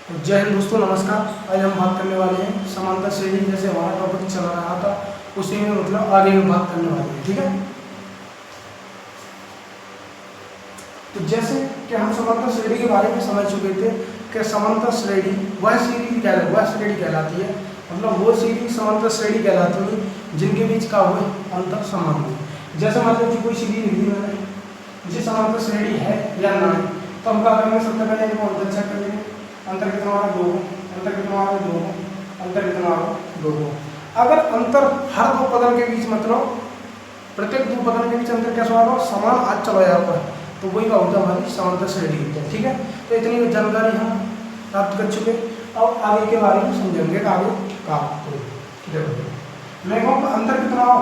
जय हिंद दोस्तों, नमस्कार। आज हम बात करने वाले हैं समांतर श्रेणी। जैसे हमारा टॉपिक चल रहा था उसी में मतलब आगे भी बात करने वाले हैं, ठीक है। तो जैसे कि हम समांतर श्रेणी के बारे में समझ चुके थे कि समांतर श्रेणी वह श्रेणी कहलाती है, मतलब वो श्रेणी समांतर श्रेणी कहलाती है जिनके बीच का हुए अंतर समान हो। जैसे मान लीजिए कोई श्रेणी लिखी मैंने जिसे समांतर श्रेणी है या ना है, तो हम क्या करेंगे, सबसे पहले इनको अंतर चेक कर लेंगे। अंतर कितना आ रहा है? 2। अंतर कितना आ रहा है? 2। अंतर कितना आ रहा है? 2। अगर अंतर हर दो पदों के बीच मतलब प्रत्येक दो पदों के बीच अंतर कैसा होगा? समान आज चला जाएगा, तो वही का होता है हमारी समांतर श्रेणी होती है, ठीक है। तो इतनी जानकारी हम प्राप्त कर चुके। अब आगे के बारे में समझेंगे। आगे का देखो मैं कहूँ अंतर कितना हो?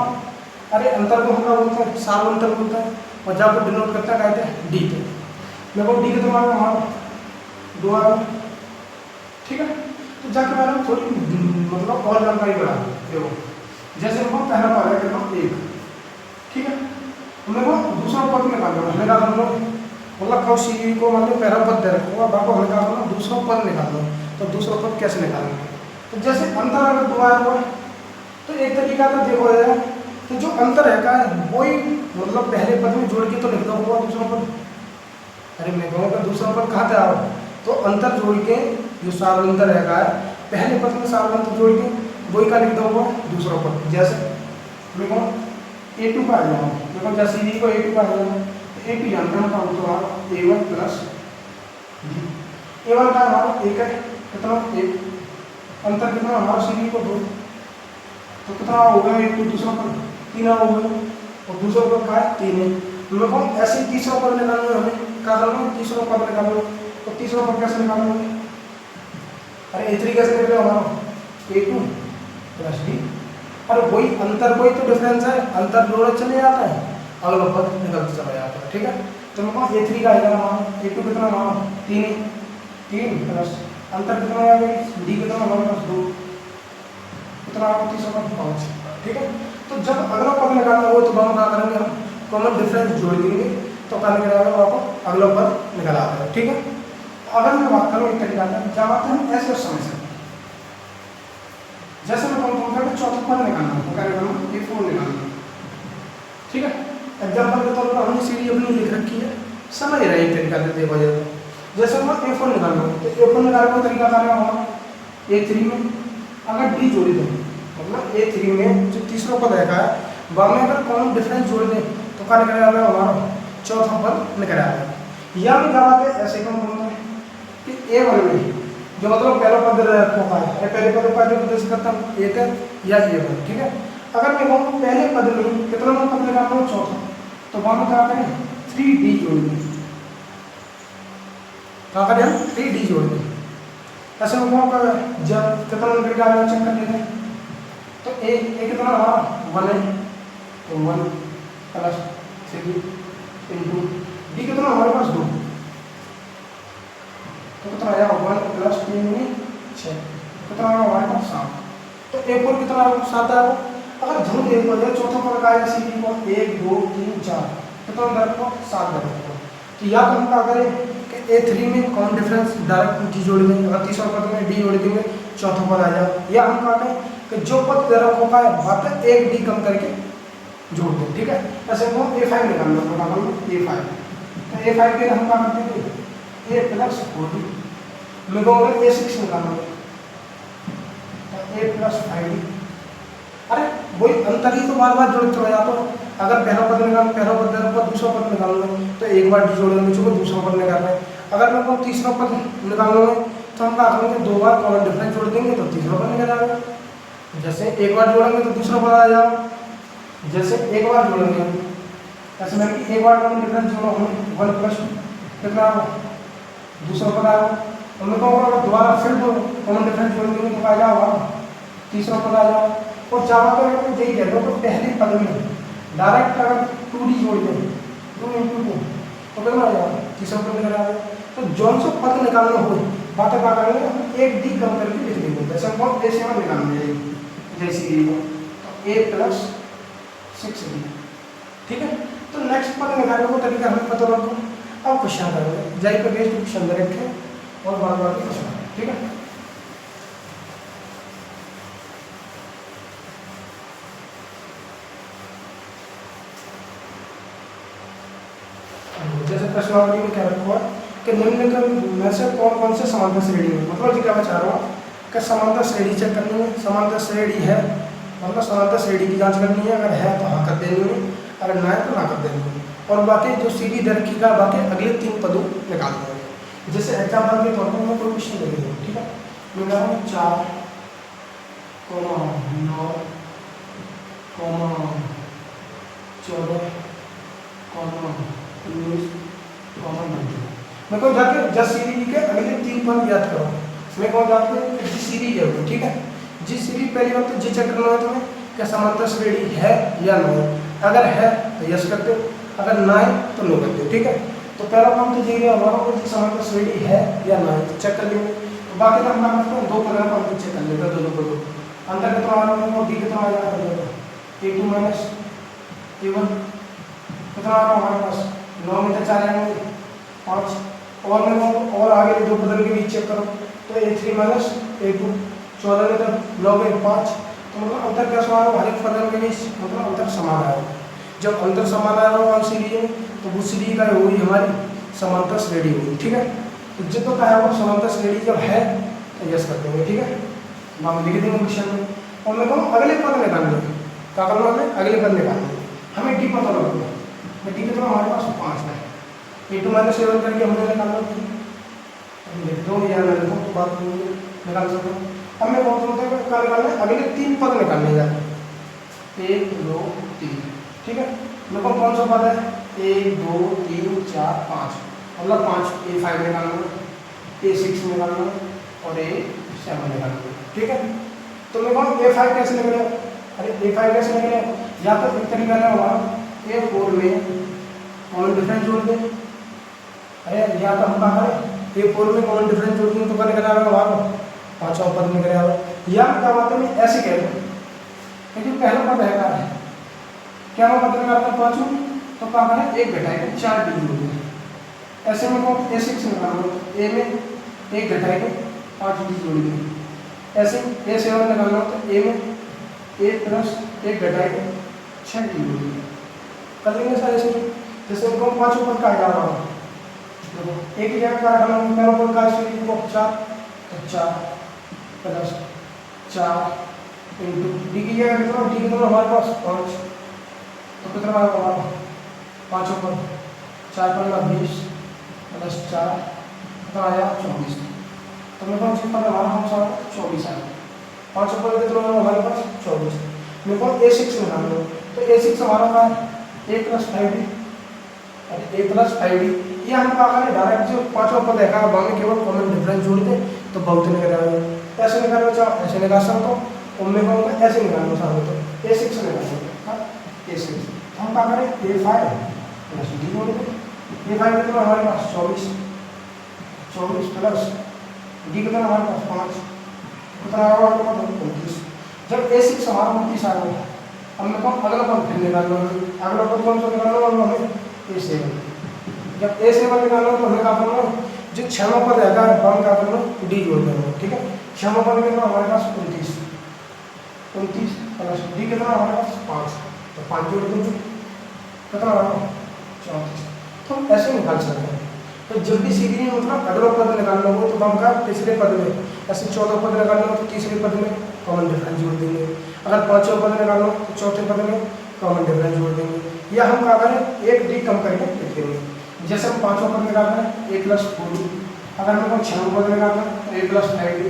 अरे अंतर को हम क्या बोलते हैं? सार्वंतर बोलते हैं, और जहाँ को डिनोट करता है कहते हैं डी पे। मैं कहूँ डी कितना आ रहा है? 2 आ रहा है, ठीक है। तो जाके मैंने थोड़ी मतलब और जानकारी बढ़ा दी। देखो जैसे हम पहला पद है कितना? 1, ठीक है। हमने को दूसरा पद निकालना है। हमें क्या करना है? मतलब कब सी को मान लो पहला पद दे रखा होगा, बाको हमें क्या करना? दूसरा पद निकालना है। तो दूसरा पद कैसे निकालेंगे? तो जैसे अंतर अगर 2 आया हुआ है तो एक तरीका तो देखो है कि जो अंतर है का वही मतलब पहले पद में जोड़ के तो लिख दो होगा दूसरा पद। अरे मैं कहूँगा दूसरा पद कहाँ था? तो अंतर जोड़ के जो सार्वंतर है पहले पद में सार्वंतर जोड़ के वही का लिख दो होगा दूसरा पद। जैसे मैं कहूँ A2 का आ जाऊँ, मैं कहूँ जैसे B को A2 का आ जाऊँ, तो A2 जानते हैं तो हमारा A1 प्लस A1 का हमारा 1 है, कितना? 1। अंतर कितना हमारा C को 2, तो कितना हो गया? 1 दूसरा पद 3 हो गया, और दूसरा पद का है 3 है। मैं कहूँ ऐसे तीसरा पद निकालना है, हमें क्या करना है? तीसरा पद निकालना। तो तीसरा पद कैसे निकालना है? अरे इस तरीके से निकलेगा हमारा A2 प्लस B। अरे वही अंतर, कोई तो डिफरेंस है, अंतर जोड़ा चले जाता है, अगला पद निकलता चला जाता है, ठीक है। तो मैं कहूँ A3 का आएगा हमारा A2 कितना हमारा 3 प्लस अंतर कितना आएगा? D कितना हमारे पास 2, कितना आएगा? तीसरा पद 5, ठीक है। तो जब अगला पद निकालना हो तो दोनों क्या करेंगे? हम कॉमन डिफरेंस जोड़ देंगे, तो क्या निकल आएगा? आपको अगला पद निकल आता है, ठीक है। अगर मैं बात करूँ एक तरीका था, क्या बात है? ऐसे समझ सकते जैसे मैं कहूँ तो चौथा पद निकालना है, क्या निकालना? A4 निकालना, ठीक है। एग्जाम्पल के तौर पर हमने सीढ़ी अपनी लिख रखी है, समझ रहे एक तरीका से देखा जाए तो। जैसे हम A4 निकालना है तो A4 निकालने का तरीका क्या होगा? A3 में अगर D जोड़ दें, मतलब A3 में जो तीसरा पद है वह में अगर कॉमन डिफरेंस जोड़ दें तो क्या निकल आएगा? हमारा चौथा पद निकल आएगा। या भी क्या बात है? ऐसे कम बोलते हैं कि A1 में जो मतलब पहला पद रखा है, पहले पद का जो निर्देश करता है 1 या A1, ठीक है। अगर मैं कहूँ पहले पद में कितना पद निकालना हो? चौथा, तो वहां में क्या करें? 3D जोड़ दें, क्या करें? हम 3D जोड़ दें। ऐसे में जब कितना निकल आएगा चेक कर लेते हैं। तो A कितना हमारा 1 है, तो 1 प्लस 3 इंटू D कितना हमारे पास 2, तो कितना आया? 1 प्लस 3 में 6, कितना आया हमारे पास? 7। तो A4 कितना आया? 7 आया। अगर धन एक हो जाए चौथा पद का आएगा CD को 1 2 3 4, कितना दर को? 7 दर को। तो या तो हम क्या करें कि A3 में कॉमन डिफरेंस डायरेक्ट D जोड़ देंगे, अगर तीसरा पद में D जोड़ देंगे चौथा पद आ जाए। या हम क्या करें कि जो पद दर को का है वहाँ पे 1 D कम करके जोड़ दें, ठीक है। ऐसे को A5 निकालना है, A5। तो A5 के हम क्या करते हैं? A plus 4D। मैं कहूँगा A6 निकालना है, A प्लस 5D। अरे वही अंतर ही तो बार बार जोड़ते रह जाता है। अगर पहला पद निकाल, पहला पद दे रहा, दूसरा पद निकालना है तो एक बार D जोड़ेंगे, मुझे दूसरा पद निकालना है। अगर मैं कहूँ तीसरा पद निकालना है तो हम क्या करेंगे? 2 बार कॉमन डिफरेंस जोड़ देंगे तो तीसरा पद निकल आएगा। जैसे एक बार जोड़ेंगे तो दूसरा पद आ जाएगा, जैसे एक बार जोड़ेंगे ऐसे में एक बार कॉमन डिफरेंस जोड़ो हम 1 प्लस कितना दूसरा पद आएगा। हम लोग अगर दोबारा फिर कॉमन डिफरेंस जोड़ देंगे तो आ जाएगा तीसरा पद आ जाएगा। और ज़्यादातर अगर यही कह दो तो पहले पद में डायरेक्ट अगर 2D जोड़ दें 2 इंटू 2 तो कितना आ जाएगा? तीसरा पद निकल आएगा। तो जौन सा पद निकालना हो बात क्या करेंगे? हम 1 D कम करके लिख देंगे। जैसे हम A7 निकालना है, जैसे तो A प्लस 6D, ठीक है। तो नेक्स्ट पद निकालने को तरीका हमें पता रखो। अब क्वेश्चन करेंगे, जाइए पे बेस्ड क्वेश्चन दे रखे और बार बार क्वेश्चन ठीक है। जैसे प्रश्नावली में क्या रखा हुआ कि निम्नलिखित में से कौन कौन से समांतर श्रेणी है, मतलब जी क्या मैं चाह रहा हूँ कि समांतर श्रेणी चेक करनी है, समांतर श्रेणी है मतलब समांतर श्रेणी की जांच करनी है, अगर है तो हाँ कर देनी है, अगर ना है तो ना कर देनी है, और बाकी जो सीधी दर की का बाकी अगले 3 पदों निकाल देंगे। जैसे एग्जाम्पल के तौर पर मैं कोई क्वेश्चन ले लूँ, ठीक है, मैं कह रहा हूँ 4, 9, 14, 19, मैं कहूँ जाके जिस सीरीज के अगले 3 पद याद करो। मैं कहूँ जाके जिस सीरीज है, ठीक है, जिस सीरीज पहली बात तो जी चेक करना है तुम्हें क्या समांतर श्रेणी है या ना है, अगर है तो यस करते हो, अगर ना है तो नो करते हो, ठीक है। तो पहला काम तो ये हमारा को समांतर श्रेणी है या ना है चेक कर लेंगे। तो बाकी तो हम क्या करते हैं 2 पद हम चेक कर लेते हैं, 2 पदों अंतर कितना आ रहा है, डी कितना आ रहा है, a2 माइनस a1 कितना आ रहा है हमारे पास 9 में 4 आएंगे 5, और मैं और आगे 2 पदों के बीच चेक करो तो a3 माइनस a2 14 में 9 में 5, तो मतलब अंतर क्या समान है हर एक पदों के बीच, मतलब अंतर समान है। जब अंतर समान आ रहा हो सीरीज में तो वो सीरीज का होगी हमारी समांतर श्रेणी होगी, ठीक है। तो जितना कहा वो समांतर श्रेणी जब है तो यस कर देंगे, ठीक है, हम लिख देंगे क्वेश्चन में। और मैं कहूँ अगले पद निकालने क्या करना हमें, अगले पद निकालने हमें डी पता लगेगा, डी कितना हमारे पास 5 है, a2 माइनस a1 करके हमने निकालना लिख दो या मैं लिखूँ तो बात निकाल सकता हूँ। अब मैं बहुत होता है क्या निकालना है, अगले 3 पद निकालने जाए 1 2 3, ठीक है। मेरे को कौन सा पद है 1 2 3 4 5, मतलब 5 a5 निकालना, a6 निकालना और a7 निकालना, ठीक है। तो मैं कहूँ a5 कैसे निकले, अरे a5 कैसे निकले, या तो एक तरीका है हमारा a4 में कॉमन डिफरेंस जोड़ दें, अरे या तो हम कहा करें a4 में कॉमन डिफरेंस जोड़ दें तो क्या निकल आएगा हमारा 5वां पद निकल आएगा, या क्या बात है मैं ऐसे कह दूँ क्योंकि पहला पद है क्या मैं पद निकालता हूँ 5 तो क्या करें 1 घटाएंगे 4 डी जोड़ दें, ऐसे में को a6 निकालना तो a में 1 घटाएंगे 5 डी जोड़ देंगे, ऐसे a7 निकालना तो a में 1 प्लस 1 घटाएंगे 6 डी जोड़ देंगे, कर लेंगे सर ऐसे। जैसे उनको 5 ऊपर का जा रहा हूँ देखो एक ही जगह का रखना है, मेरा ऊपर का इसलिए को 4 तो 4 प्लस 4 इंटू डी की जगह कितना, डी कितना हमारे पास 5 तो कितना आएगा हमारा 5 ऊपर 4 पर 20 प्लस 4 कितना आया 24, तो मेरे पास पद हमारा कौन सा 24 आया, 5 ऊपर कितना हमारे पास 24। मेरे को a6 निकालना तो a6 हमारा का a plus 5d, a plus 5d ये हम कहा करें डायरेक्ट जो 5वां पद है बाकी केवल कॉमन डिफरेंस जोड़ दे तो बहुत निकल आएगा, ऐसे निकालना चाहो ऐसे निकाल सकता हूँ, और मैं कहूँगा ऐसे निकालना चाहो तो a6 निकालना a6 हम कहा करें a5 प्लस d जोड़ दे, a5 कितना हमारे पास 24 प्लस d कितना हमारे पास 5 कितना आएगा हमारे पास 29। जब a6 हमारा 29 आ गया हमने कौन अगला पद फिर निकालना, अगला पद कौन सा निकालना है हमें a7, जब a7 निकालना तो हमें क्या करना जो 6वां पद है हम क्या करना d जोड़ देना, ठीक है। 6वां पद कितना हमारे पास 29 प्लस d कितना हमारे पास 5 तो 5 जोड़ देंगे कितना आएगा 34, तो हम ऐसे निकाल सकते हैं। तो जब भी सीधी मतलब अगला पद निकालना हो तो हम का तीसरे पद में, ऐसे 14 पद निकालना हो तो तीसरे पद में कॉमन डिफरेंस जोड़ देंगे, अगर 5वां पद निकालना हो तो चौथे पद में कॉमन डिफरेंस जोड़ देंगे, या हम क्या करें एक डी कम करके लिख देंगे। जैसे हम 5वां पद निकालना है a प्लस 4d, अगर मेरे को 6वां पद निकालना है तो a प्लस 5d,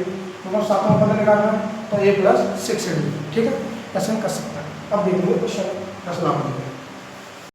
मेरे को 7वां पद निकालना है तो a प्लस 6d, ठीक है, ऐसे हम कर सकते हैं। अब देखेंगे क्वेश्चन प्रश्न